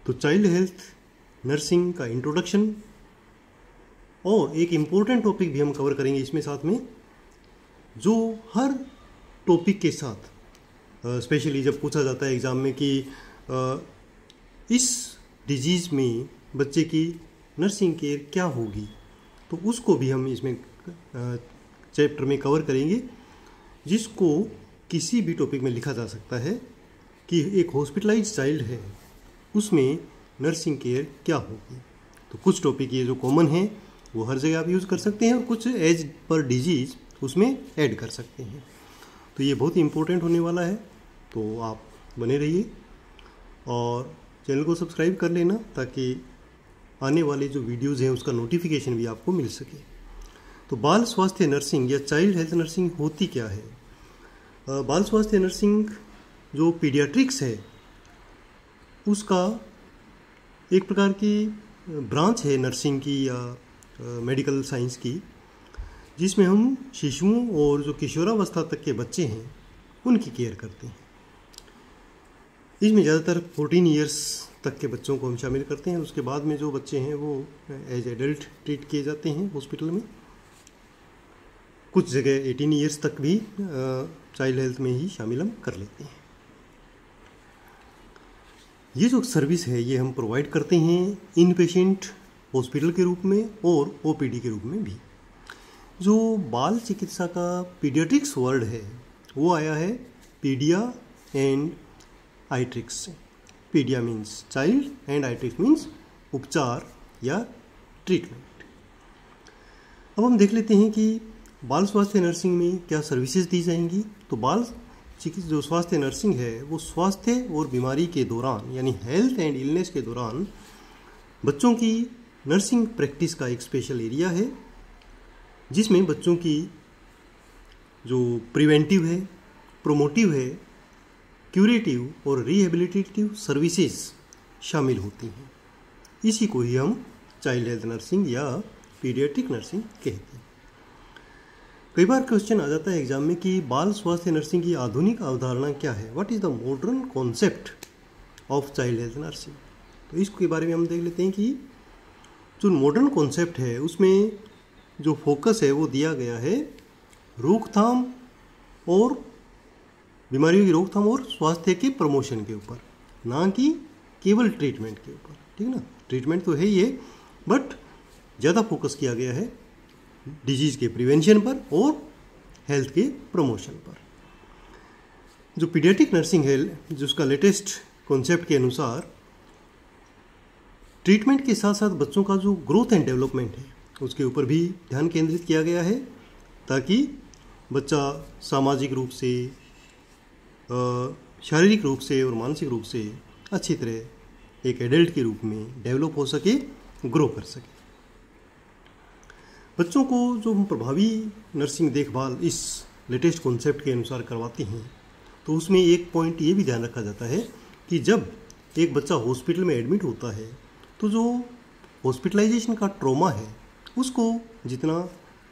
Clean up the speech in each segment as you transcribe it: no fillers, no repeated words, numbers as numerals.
तो child health nursing का introduction और एक इम्पोर्टेंट टॉपिक भी हम कवर करेंगे इसमें साथ में, जो हर टॉपिक के साथ स्पेशली जब पूछा जाता है एग्ज़ाम में कि इस डिजीज़ में बच्चे की नर्सिंग केयर क्या होगी, तो उसको भी हम इसमें चैप्टर में कवर करेंगे, जिसको किसी भी टॉपिक में लिखा जा सकता है कि एक हॉस्पिटलाइज्ड चाइल्ड है उसमें नर्सिंग केयर क्या होगी। तो कुछ टॉपिक ये जो कॉमन है वो हर जगह आप यूज़ कर सकते हैं और कुछ एज पर डिजीज़ उसमें ऐड कर सकते हैं। तो ये बहुत ही इम्पोर्टेंट होने वाला है, तो आप बने रहिए और चैनल को सब्सक्राइब कर लेना ताकि आने वाले जो वीडियोज़ हैं उसका नोटिफिकेशन भी आपको मिल सके। तो बाल स्वास्थ्य नर्सिंग या चाइल्ड हेल्थ नर्सिंग होती क्या है? बाल स्वास्थ्य नर्सिंग जो पीडियाट्रिक्स है उसका एक प्रकार की ब्रांच है नर्सिंग की या मेडिकल साइंस की, जिसमें हम शिशुओं और जो किशोरावस्था तक के बच्चे हैं उनकी केयर करते हैं। इसमें ज़्यादातर 14 ईयर्स तक के बच्चों को हम शामिल करते हैं। उसके बाद में जो बच्चे हैं वो एज एडल्ट ट्रीट किए जाते हैं हॉस्पिटल में। कुछ जगह 18 ईयर्स तक भी चाइल्ड हेल्थ में ही शामिल हम कर लेते हैं। ये जो सर्विस है ये हम प्रोवाइड करते हैं इन पेशेंट हॉस्पिटल के रूप में और ओपीडी के रूप में भी। जो बाल चिकित्सा का पीडियाट्रिक्स वर्ड है वो आया है पीडिया एंड आइट्रिक्स से। पीडिया मीन्स चाइल्ड एंड आइट्रिक्स मीन्स उपचार या ट्रीटमेंट। अब हम देख लेते हैं कि बाल स्वास्थ्य नर्सिंग में क्या सर्विसेज दी जाएंगी। तो बाल चिकित्सा जो स्वास्थ्य नर्सिंग है वो स्वास्थ्य और बीमारी के दौरान यानी हेल्थ एंड इलनेस के दौरान बच्चों की नर्सिंग प्रैक्टिस का एक स्पेशल एरिया है, जिसमें बच्चों की जो प्रिवेंटिव है, प्रोमोटिव है, क्यूरेटिव और रिहेबिलिटेटिव सर्विसेज शामिल होती हैं। इसी को ही हम चाइल्ड हेल्थ नर्सिंग या पीडियाट्रिक नर्सिंग कहते हैं। कई बार क्वेश्चन आ जाता है एग्जाम में कि बाल स्वास्थ्य नर्सिंग की आधुनिक अवधारणा क्या है, what is the modern concept of child health nursing. तो इसके बारे में हम देख लेते हैं कि जो मॉडर्न कॉन्सेप्ट है उसमें जो फोकस है वो दिया गया है रोकथाम और बीमारियों की रोकथाम और स्वास्थ्य के प्रमोशन के ऊपर, ना कि केवल ट्रीटमेंट के ऊपर। ठीक ना, ट्रीटमेंट तो है ही है बट ज़्यादा फोकस किया गया है डिजीज़ के प्रिवेंशन पर और हेल्थ के प्रमोशन पर। जो पीडियाट्रिक नर्सिंग है जिसका लेटेस्ट कॉन्सेप्ट के अनुसार ट्रीटमेंट के साथ साथ बच्चों का जो ग्रोथ एंड डेवलपमेंट है उसके ऊपर भी ध्यान केंद्रित किया गया है, ताकि बच्चा सामाजिक रूप से, शारीरिक रूप से और मानसिक रूप से अच्छी तरह एक एडल्ट के रूप में डेवलप हो सके, ग्रो कर सके। बच्चों को जो हम प्रभावी नर्सिंग देखभाल इस लेटेस्ट कॉन्सेप्ट के अनुसार करवाते हैं तो उसमें एक पॉइंट ये भी ध्यान रखा जाता है कि जब एक बच्चा हॉस्पिटल में एडमिट होता है तो जो हॉस्पिटलाइजेशन का ट्रॉमा है उसको जितना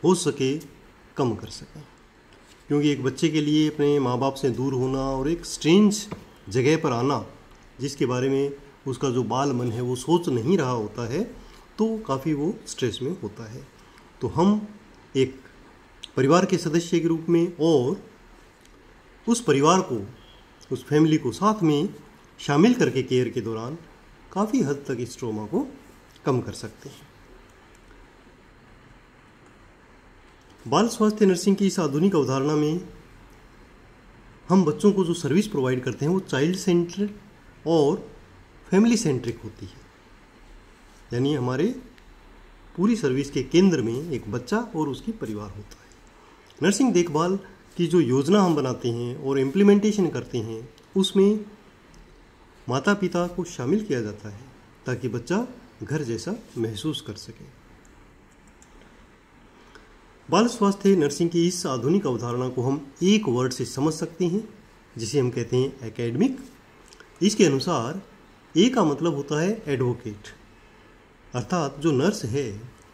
हो सके कम कर सकें, क्योंकि एक बच्चे के लिए अपने माँ बाप से दूर होना और एक स्ट्रेंज जगह पर आना जिसके बारे में उसका जो बाल मन है वो सोच नहीं रहा होता है, तो काफ़ी वो स्ट्रेस में होता है। तो हम एक परिवार के सदस्य के रूप में और उस परिवार को, उस फैमिली को साथ में शामिल करके केयर के दौरान काफ़ी हद तक इस ट्रॉमा को कम कर सकते हैं। बाल स्वास्थ्य नर्सिंग की इस आधुनिक अवधारणा में हम बच्चों को जो सर्विस प्रोवाइड करते हैं वो चाइल्ड सेंट्रिक और फैमिली सेंट्रिक होती है, यानी हमारे पूरी सर्विस के केंद्र में एक बच्चा और उसकी परिवार होता है। नर्सिंग देखभाल की जो योजना हम बनाते हैं और इम्प्लीमेंटेशन करते हैं उसमें माता पिता को शामिल किया जाता है ताकि बच्चा घर जैसा महसूस कर सके। बाल स्वास्थ्य नर्सिंग की इस आधुनिक अवधारणा को हम एक वर्ड से समझ सकते हैं जिसे हम कहते हैं एकेडमिक। इसके अनुसार ए का मतलब होता है एडवोकेट, अर्थात जो नर्स है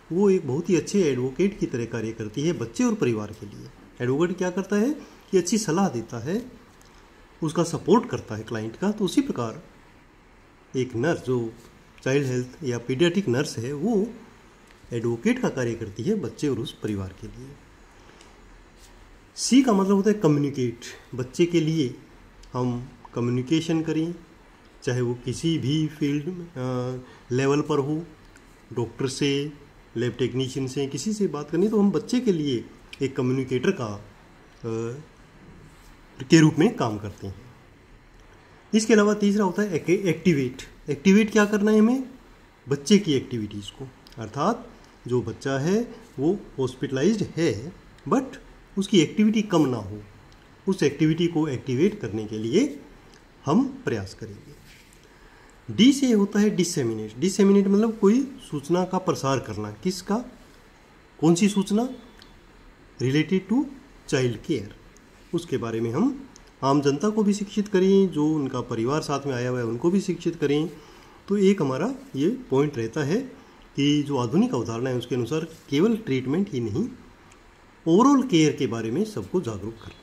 वो एक बहुत ही अच्छे एडवोकेट की तरह कार्य करती है बच्चे और परिवार के लिए। एडवोकेट क्या करता है कि अच्छी सलाह देता है, उसका सपोर्ट करता है क्लाइंट का। तो उसी प्रकार एक नर्स जो चाइल्ड हेल्थ या पीडियाट्रिक नर्स है वो एडवोकेट का कार्य करती है बच्चे और उस परिवार के लिए। सी का मतलब होता है कम्युनिकेट। बच्चे के लिए हम कम्युनिकेशन करें, चाहे वो किसी भी फील्ड लेवल पर हो, डॉक्टर से, लैब टेक्नीशियन से, किसी से बात करनी, तो हम बच्चे के लिए एक कम्युनिकेटर के रूप में काम करते हैं। इसके अलावा तीसरा होता है एक्टिवेट। एक्टिवेट क्या करना है हमें? बच्चे की एक्टिविटीज़ को, अर्थात जो बच्चा है वो हॉस्पिटलाइज्ड है बट उसकी एक्टिविटी कम ना हो, उस एक्टिविटी को एक्टिवेट करने के लिए हम प्रयास करेंगे। डी से होता है डिसेमिनेट। डिसेमिनेट मतलब कोई सूचना का प्रसार करना। किसका? कौन सी सूचना? Related to child care. उसके बारे में हम आम जनता को भी शिक्षित करें, जो उनका परिवार साथ में आया हुआ है उनको भी शिक्षित करें। तो एक हमारा ये पॉइंट रहता है कि जो आधुनिक अवधारणा है उसके अनुसार केवल ट्रीटमेंट ही नहीं, ओवरऑल केयर के बारे में सबको जागरूक करना।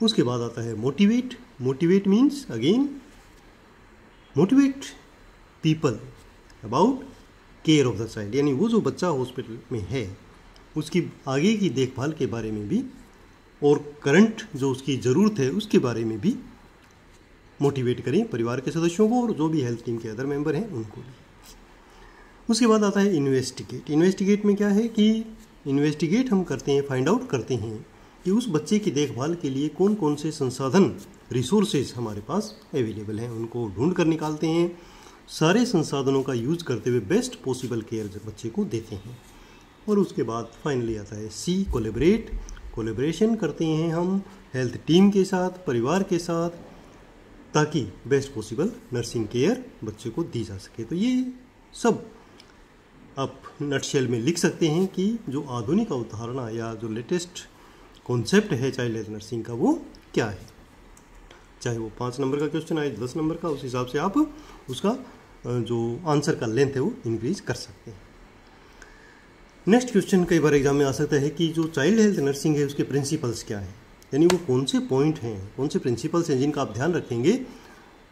उसके बाद आता है motivate. Motivate means again motivate people about care of the child, यानी वो जो बच्चा हॉस्पिटल में है उसकी आगे की देखभाल के बारे में भी और करंट जो उसकी ज़रूरत है उसके बारे में भी मोटिवेट करें परिवार के सदस्यों को और जो भी हेल्थ टीम के अदर मेंबर हैं उनको भी। उसके बाद आता है इन्वेस्टिगेट। इन्वेस्टिगेट में क्या है कि इन्वेस्टिगेट हम करते हैं, फाइंड आउट करते हैं कि उस बच्चे की देखभाल के लिए कौन कौन से संसाधन, रिसोर्सेज हमारे पास अवेलेबल हैं, उनको ढूंढ कर निकालते हैं। सारे संसाधनों का यूज करते हुए बेस्ट पॉसिबल केयर बच्चे को देते हैं। और उसके बाद फाइनली आता है सी, कोलैबोरेट। कोलैबोरेशन करते हैं हम हेल्थ टीम के साथ, परिवार के साथ, ताकि बेस्ट पॉसिबल नर्सिंग केयर बच्चे को दी जा सके। तो ये सब आप नटशेल में लिख सकते हैं कि जो आधुनिक अवधारणा या जो लेटेस्ट कॉन्सेप्ट है चाइल्ड हेल्थ नर्सिंग का वो क्या है। चाहे वो 5 नंबर का क्वेश्चन आए, 10 नंबर का, उस हिसाब से आप उसका जो आंसर का लेंथ है वो इंक्रीज कर सकते हैं। नेक्स्ट क्वेश्चन कई बार एग्जाम में आ सकता है कि जो चाइल्ड हेल्थ नर्सिंग है उसके प्रिंसिपल्स क्या है, यानी वो कौन से पॉइंट हैं, कौन से प्रिंसिपल्स हैं जिनका आप ध्यान रखेंगे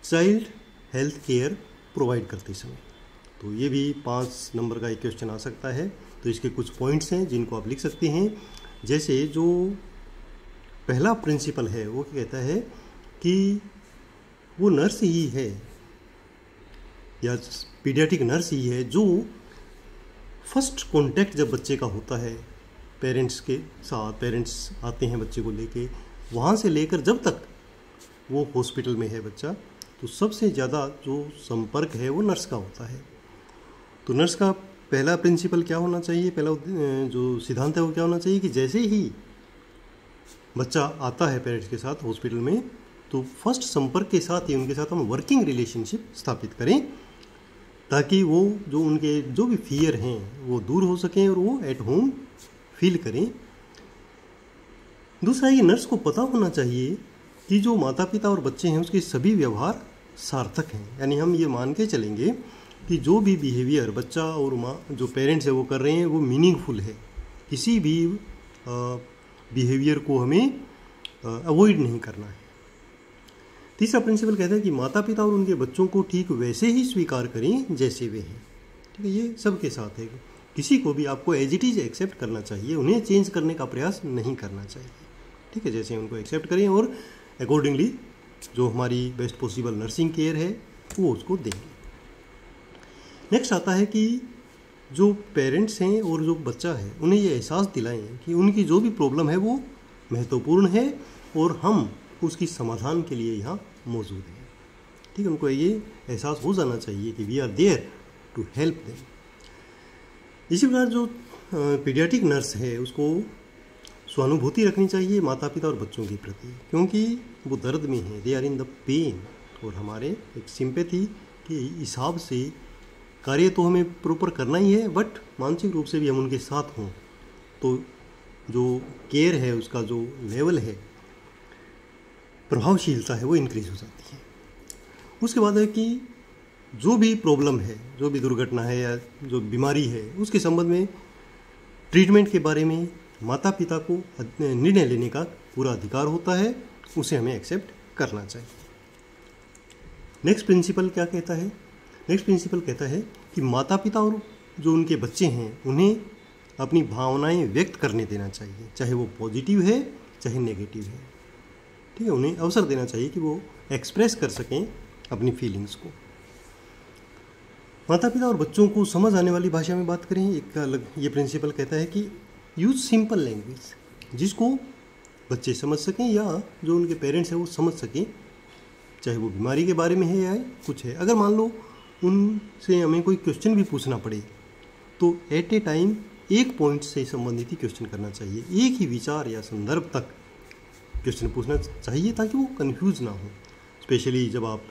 चाइल्ड हेल्थ केयर प्रोवाइड करते समय। तो ये भी 5 नंबर का एक क्वेश्चन आ सकता है। तो इसके कुछ पॉइंट्स हैं जिनको आप लिख सकते हैं। जैसे जो पहला प्रिंसिपल है वो कहता है कि वो नर्स ही है या पीडियाट्रिक नर्स ही है जो फर्स्ट कांटेक्ट जब बच्चे का होता है पेरेंट्स के साथ, पेरेंट्स आते हैं बच्चे को लेके, वहाँ से लेकर जब तक वो हॉस्पिटल में है बच्चा, तो सबसे ज़्यादा जो संपर्क है वो नर्स का होता है। तो नर्स का पहला प्रिंसिपल क्या होना चाहिए, पहला जो सिद्धांत है वो क्या होना चाहिए कि जैसे ही बच्चा आता है पेरेंट्स के साथ हॉस्पिटल में, तो फर्स्ट संपर्क के साथ ही उनके साथ हम वर्किंग रिलेशनशिप स्थापित करें, ताकि वो जो उनके जो भी फियर हैं वो दूर हो सकें और वो एट होम फील करें। दूसरा, ये नर्स को पता होना चाहिए कि जो माता पिता और बच्चे हैं उसके सभी व्यवहार सार्थक हैं, यानी हम ये मान के चलेंगे कि जो भी बिहेवियर बच्चा और माँ जो पेरेंट्स है वो कर रहे हैं वो मीनिंगफुल है। किसी भी बिहेवियर को हमें अवॉइड नहीं करना है। तीसरा प्रिंसिपल कहता है कि माता पिता और उनके बच्चों को ठीक वैसे ही स्वीकार करें जैसे वे हैं। ठीक है, ये सबके साथ है। किसी को भी आपको एज इट इज़ एक्सेप्ट करना चाहिए, उन्हें चेंज करने का प्रयास नहीं करना चाहिए। ठीक है, जैसे उनको एक्सेप्ट करें और अकॉर्डिंगली जो हमारी बेस्ट पॉसिबल नर्सिंग केयर है वो उसको देंगे। नेक्स्ट आता है कि जो पेरेंट्स हैं और जो बच्चा है उन्हें ये एहसास दिलाएं कि उनकी जो भी प्रॉब्लम है वो महत्वपूर्ण है और हम उसकी समाधान के लिए यहाँ मौजूद हैं। ठीक है, उनको ये एहसास हो जाना चाहिए कि we are there to help them. इसी प्रकार जो पीडियाट्रिक नर्स है उसको सहानुभूति रखनी चाहिए माता पिता और बच्चों के प्रति, क्योंकि वो दर्द में है, they are in the pain, और हमारे एक सिंपैथी के हिसाब से कार्य तो हमें प्रॉपर करना ही है, बट मानसिक रूप से भी हम उनके साथ हों तो जो केयर है उसका जो लेवल है, प्रभावशीलता है, वो इंक्रीज हो जाती है। उसके बाद है कि जो भी प्रॉब्लम है, जो भी दुर्घटना है या जो बीमारी है, उसके संबंध में ट्रीटमेंट के बारे में माता पिता को निर्णय लेने का पूरा अधिकार होता है, उसे हमें एक्सेप्ट करना चाहिए। नेक्स्ट प्रिंसिपल क्या कहता है? नेक्स्ट प्रिंसिपल कहता है कि माता पिता और जो उनके बच्चे हैं उन्हें अपनी भावनाएं व्यक्त करने देना चाहिए, चाहे वो पॉजिटिव है चाहे नेगेटिव है। ठीक है, उन्हें अवसर देना चाहिए कि वो एक्सप्रेस कर सकें अपनी फीलिंग्स को। माता पिता और बच्चों को समझ आने वाली भाषा में बात करें, एक अलग ये प्रिंसिपल कहता है कि यूज सिंपल लैंग्वेज, जिसको बच्चे समझ सकें या जो उनके पेरेंट्स हैं वो समझ सकें, चाहे वो बीमारी के बारे में है या कुछ है। अगर मान लो उनसे हमें कोई क्वेश्चन भी पूछना पड़े तो एट ए टाइम एक पॉइंट से संबंधित ही क्वेश्चन करना चाहिए, एक ही विचार या संदर्भ तक क्वेश्चन पूछना चाहिए ताकि वो कंफ्यूज ना हो, स्पेशली जब आप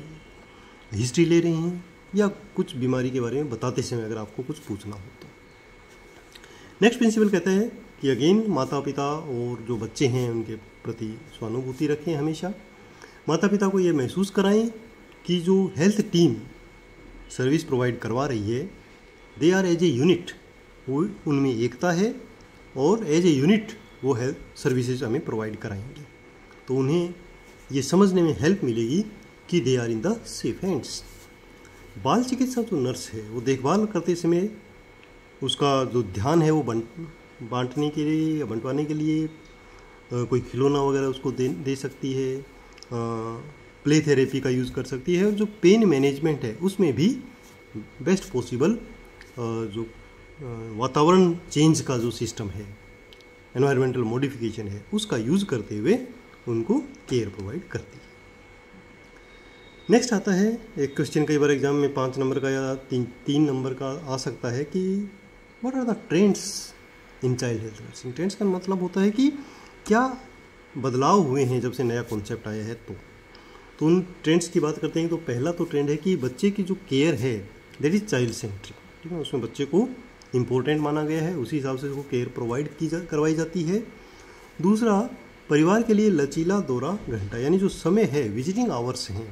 हिस्ट्री ले रहे हैं या कुछ बीमारी के बारे में बताते समय अगर आपको कुछ पूछना हो तो। नेक्स्ट प्रिंसिपल कहता है कि अगेन माता पिता और जो बच्चे हैं उनके प्रति सहानुभूति रखें हमेशा। माता पिता को ये महसूस कराएं कि जो हेल्थ टीम सर्विस प्रोवाइड करवा रही है they are as a unit, वो उनमें एकता है और एज ए यूनिट वो हेल्थ सर्विसेज हमें प्रोवाइड कराएंगे, तो उन्हें ये समझने में हेल्प मिलेगी कि they are in the safe hands. बाल चिकित्सा जो नर्स है वो देखभाल करते समय उसका जो ध्यान है वो बांटने के लिए या बंटवाने के लिए कोई खिलौना वगैरह उसको दे सकती है, प्ले थेरेपी का यूज़ कर सकती है, और जो पेन मैनेजमेंट है उसमें भी बेस्ट पॉसिबल जो वातावरण चेंज का जो सिस्टम है, एनवायरमेंटल मॉडिफिकेशन है, उसका यूज़ करते हुए उनको केयर प्रोवाइड करती है। नेक्स्ट आता है एक क्वेश्चन, कई बार एग्जाम में 5 नंबर का या 3 नंबर का आ सकता है कि what are the trends in child health nursing. Trends का मतलब होता है कि क्या बदलाव हुए हैं जब से नया कॉन्सेप्ट आया है। तो उन ट्रेंड्स की बात करते हैं तो पहला तो ट्रेंड है कि बच्चे की जो केयर है दैट इज चाइल्ड सेंट्रिक। ठीक है, उसमें बच्चे को इम्पोर्टेंट माना गया है, उसी हिसाब से उसको केयर प्रोवाइड करवाई जाती है। दूसरा, परिवार के लिए लचीला दौरा घंटा, यानी जो समय है विजिटिंग आवर्स हैं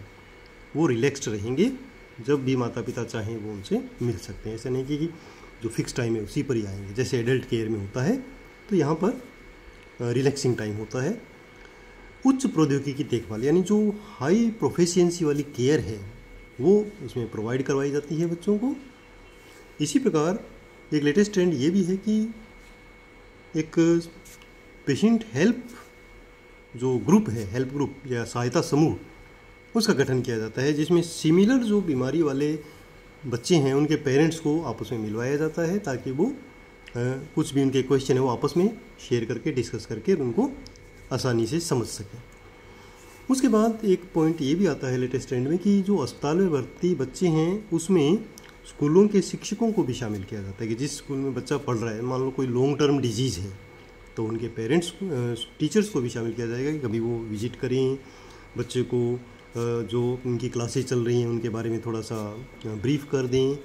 वो रिलैक्स्ड रहेंगे, जब भी माता पिता चाहें वो उनसे मिल सकते हैं। ऐसा नहीं कि जो फिक्स टाइम है उसी पर ही आएंगे, जैसे एडल्ट केयर में होता है, तो यहाँ पर रिलैक्सिंग टाइम होता है। उच्च प्रौद्योगिकी देखभाल, यानी जो हाई प्रोफिशिएंसी वाली केयर है वो इसमें प्रोवाइड करवाई जाती है बच्चों को। इसी प्रकार एक लेटेस्ट ट्रेंड ये भी है कि एक पेशेंट हेल्प जो ग्रुप है, हेल्प ग्रुप या सहायता समूह, उसका गठन किया जाता है, जिसमें सिमिलर जो बीमारी वाले बच्चे हैं उनके पेरेंट्स को आपस में मिलवाया जाता है ताकि वो कुछ भी उनके क्वेश्चन है वो आपस में शेयर करके डिस्कस करके उनको आसानी से समझ सकें। उसके बाद एक पॉइंट ये भी आता है लेटेस्ट ट्रेंड में कि जो अस्पताल में भर्ती बच्चे हैं उसमें स्कूलों के शिक्षकों को भी शामिल किया जाता है कि जिस स्कूल में बच्चा पढ़ रहा है, मान लो कोई लॉन्ग टर्म डिजीज़ है, तो उनके पेरेंट्स टीचर्स को भी शामिल किया जाएगा कि कभी वो विजिट करें, बच्चे को जो उनकी क्लासेस चल रही हैं उनके बारे में थोड़ा सा ब्रीफ कर दें,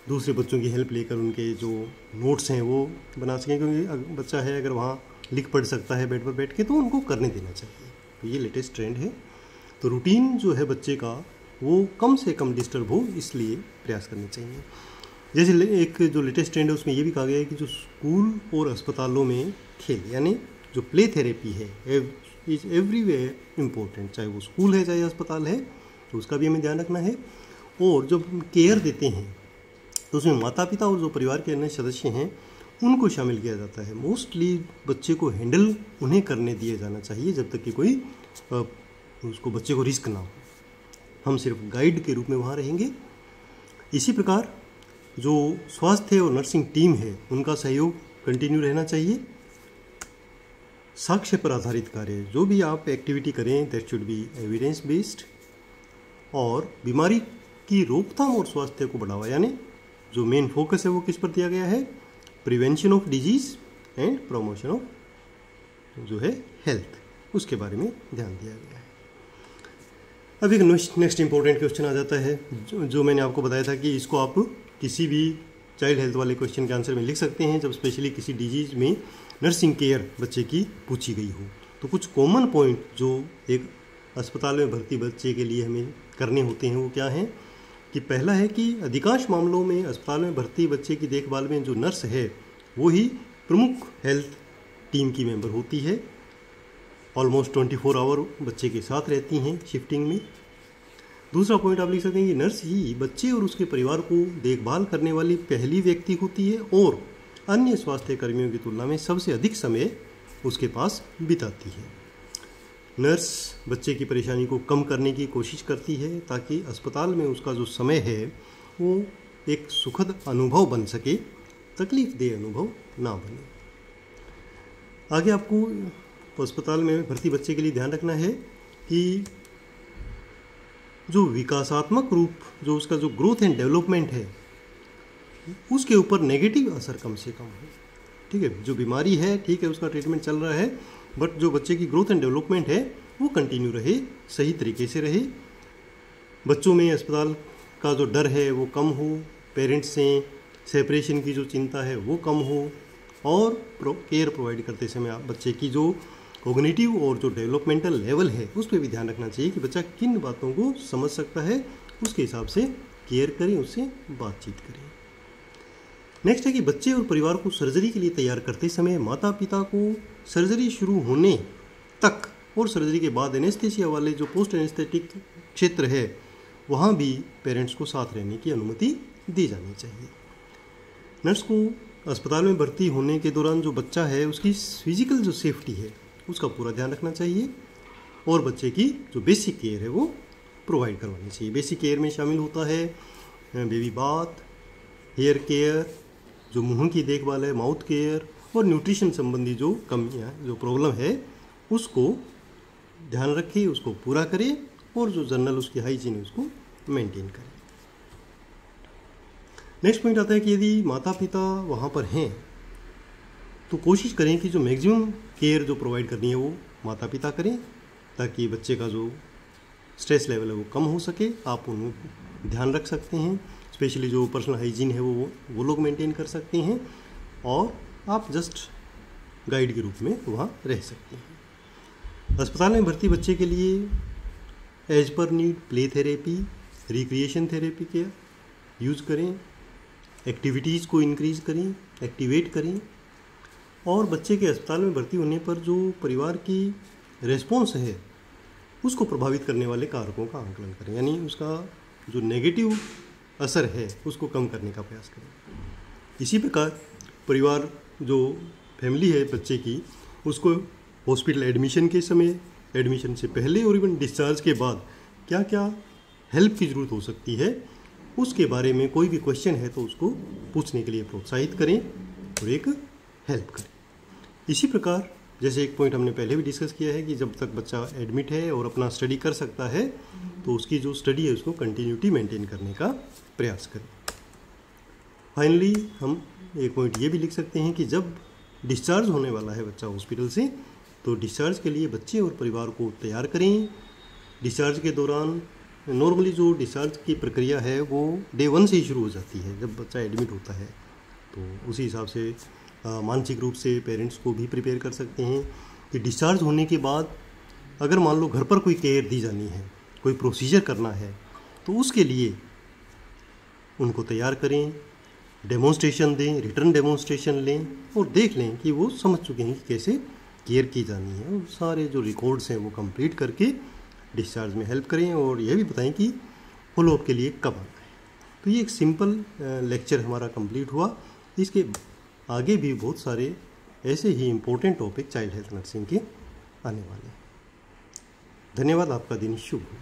दूसरे बच्चों की हेल्प लेकर उनके जो नोट्स हैं वो बना सकें, क्योंकि बच्चा है अगर वहाँ लिख पढ़ सकता है बेड पर बैठ के तो उनको करने देना चाहिए। तो ये लेटेस्ट ट्रेंड है। तो रूटीन जो है बच्चे का वो कम से कम डिस्टर्ब हो इसलिए प्रयास करने चाहिए। जैसे एक जो लेटेस्ट ट्रेंड है उसमें ये भी कहा गया है कि जो स्कूल और अस्पतालों में खेल, यानी जो प्ले थेरेपी है इज एवरीवेयर इम्पोर्टेंट, चाहे वो स्कूल है चाहे अस्पताल है, तो उसका भी हमें ध्यान रखना है। और जब केयर देते हैं तो उसमें माता पिता और जो परिवार के अन्य सदस्य हैं उनको शामिल किया जाता है। मोस्टली बच्चे को हैंडल उन्हें करने दिया जाना चाहिए जब तक कि कोई उसको बच्चे को रिस्क ना हो, हम सिर्फ गाइड के रूप में वहाँ रहेंगे। इसी प्रकार जो स्वास्थ्य और नर्सिंग टीम है उनका सहयोग कंटिन्यू रहना चाहिए। साक्ष्य पर आधारित कार्य, जो भी आप एक्टिविटी करें that should be evidence based, और बीमारी की रोकथाम और स्वास्थ्य को बढ़ावा, यानी जो मेन फोकस है वो किस पर दिया गया है, prevention of disease and promotion of जो है हेल्थ, उसके बारे में ध्यान दिया गया है। अब एक नेक्स्ट इंपॉर्टेंट क्वेश्चन आ जाता है जो मैंने आपको बताया था कि इसको आप किसी भी चाइल्ड हेल्थ वाले क्वेश्चन के आंसर में लिख सकते हैं जब स्पेशली किसी डिजीज में नर्सिंग केयर बच्चे की पूछी गई हो। तो कुछ कॉमन पॉइंट जो एक अस्पताल में भर्ती बच्चे के लिए हमें करने होते हैं वो क्या हैं कि पहला है कि अधिकांश मामलों में अस्पताल में भर्ती बच्चे की देखभाल में जो नर्स है वो ही प्रमुख हेल्थ टीम की मेंबर होती है, ऑलमोस्ट 24 आवर बच्चे के साथ रहती हैं शिफ्टिंग में। दूसरा पॉइंट आप लिख सकते हैं कि नर्स ही बच्चे और उसके परिवार को देखभाल करने वाली पहली व्यक्ति होती है और अन्य स्वास्थ्य कर्मियों की तुलना में सबसे अधिक समय उसके पास बिताती है। नर्स बच्चे की परेशानी को कम करने की कोशिश करती है ताकि अस्पताल में उसका जो समय है वो एक सुखद अनुभव बन सके, तकलीफदेह अनुभव ना बने। आगे आपको अस्पताल में भर्ती बच्चे के लिए ध्यान रखना है कि जो विकासात्मक रूप, जो उसका जो ग्रोथ एंड डेवलपमेंट है, उसके ऊपर नेगेटिव असर कम से कम हो। ठीक है, जो बीमारी है ठीक है उसका ट्रीटमेंट चल रहा है, बट जो बच्चे की ग्रोथ एंड डेवलपमेंट है वो कंटिन्यू रहे, सही तरीके से रहे। बच्चों में अस्पताल का जो डर है वो कम हो, पेरेंट्स से सेपरेशन की जो चिंता है वो कम हो, और केयर प्रोवाइड करते समय आप बच्चे की जो कॉग्निटिव और जो डेवलपमेंटल लेवल है उस पर भी ध्यान रखना चाहिए कि बच्चा किन बातों को समझ सकता है, उसके हिसाब से केयर करें, उससे बातचीत करें। नेक्स्ट है कि बच्चे और परिवार को सर्जरी के लिए तैयार करते समय माता पिता को सर्जरी शुरू होने तक और सर्जरी के बाद एनेस्थेसिया वाले जो पोस्ट एनेस्थेटिक क्षेत्र है वहाँ भी पेरेंट्स को साथ रहने की अनुमति दी जानी चाहिए। नर्स को अस्पताल में भर्ती होने के दौरान जो बच्चा है उसकी फिजिकल जो सेफ्टी है उसका पूरा ध्यान रखना चाहिए और बच्चे की जो बेसिक केयर है वो प्रोवाइड करवानी चाहिए। बेसिक केयर में शामिल होता है बेबी बाथ, हेयर केयर, जो मुंह की देखभाल है, माउथ केयर, और न्यूट्रिशन संबंधी जो कमियाँ, जो प्रॉब्लम है उसको ध्यान रखें, उसको पूरा करें, और जो जनरल उसकी हाइजीन है उसको मेंटेन करें। नेक्स्ट पॉइंट आता है कि यदि माता पिता वहाँ पर हैं तो कोशिश करें कि जो मैक्सिमम केयर जो प्रोवाइड करनी है वो माता पिता करें ताकि बच्चे का जो स्ट्रेस लेवल है वो कम हो सके। आप उनको ध्यान रख सकते हैं, स्पेशली जो पर्सनल हाइजीन है वो लोग मेंटेन कर सकते हैं, और आप जस्ट गाइड के रूप में वहाँ रह सकते हैं। अस्पताल में भर्ती बच्चे के लिए as per need play therapy, recreation therapy के यूज़ करें, एक्टिविटीज़ को इंक्रीज़ करें, एक्टिवेट करें, और बच्चे के अस्पताल में भर्ती होने पर जो परिवार की रेस्पॉन्स है उसको प्रभावित करने वाले कारकों का आंकलन करें, यानी उसका जो नेगेटिव असर है उसको कम करने का प्रयास करें। इसी प्रकार परिवार जो फैमिली है बच्चे की, उसको हॉस्पिटल एडमिशन के समय, एडमिशन से पहले और इवन डिस्चार्ज के बाद क्या क्या हेल्प की ज़रूरत हो सकती है उसके बारे में कोई भी क्वेश्चन है तो उसको पूछने के लिए प्रोत्साहित करें और एक हेल्प करें। इसी प्रकार जैसे एक पॉइंट हमने पहले भी डिस्कस किया है कि जब तक बच्चा एडमिट है और अपना स्टडी कर सकता है तो उसकी जो स्टडी है उसको कंटिन्यूटी मेंटेन करने का प्रयास करें। फाइनली हम एक पॉइंट ये भी लिख सकते हैं कि जब डिस्चार्ज होने वाला है बच्चा हॉस्पिटल से तो डिस्चार्ज के लिए बच्चे और परिवार को तैयार करें। डिस्चार्ज के दौरान नॉर्मली जो डिस्चार्ज की प्रक्रिया है वो डे 1 से ही शुरू हो जाती है। जब बच्चा एडमिट होता है तो उसी हिसाब से मानसिक रूप से पेरेंट्स को भी प्रिपेयर कर सकते हैं कि डिस्चार्ज होने के बाद अगर मान लो घर पर कोई केयर दी जानी है, कोई प्रोसीजर करना है, तो उसके लिए उनको तैयार करें, डेमोन्स्ट्रेशन दें, रिटर्न डेमोन्स्ट्रेशन लें और देख लें कि वो समझ चुके हैं कि कैसे केयर की जानी है, और सारे जो रिकॉर्ड्स हैं वो कंप्लीट करके डिस्चार्ज में हेल्प करें और यह भी बताएं कि फॉलोअप के लिए कब आना है। तो ये एक सिंपल लेक्चर हमारा कंप्लीट हुआ। इसके आगे भी बहुत सारे ऐसे ही important topic child health nursing के आने वाले हैं। धन्यवाद, आपका दिन शुभ हो।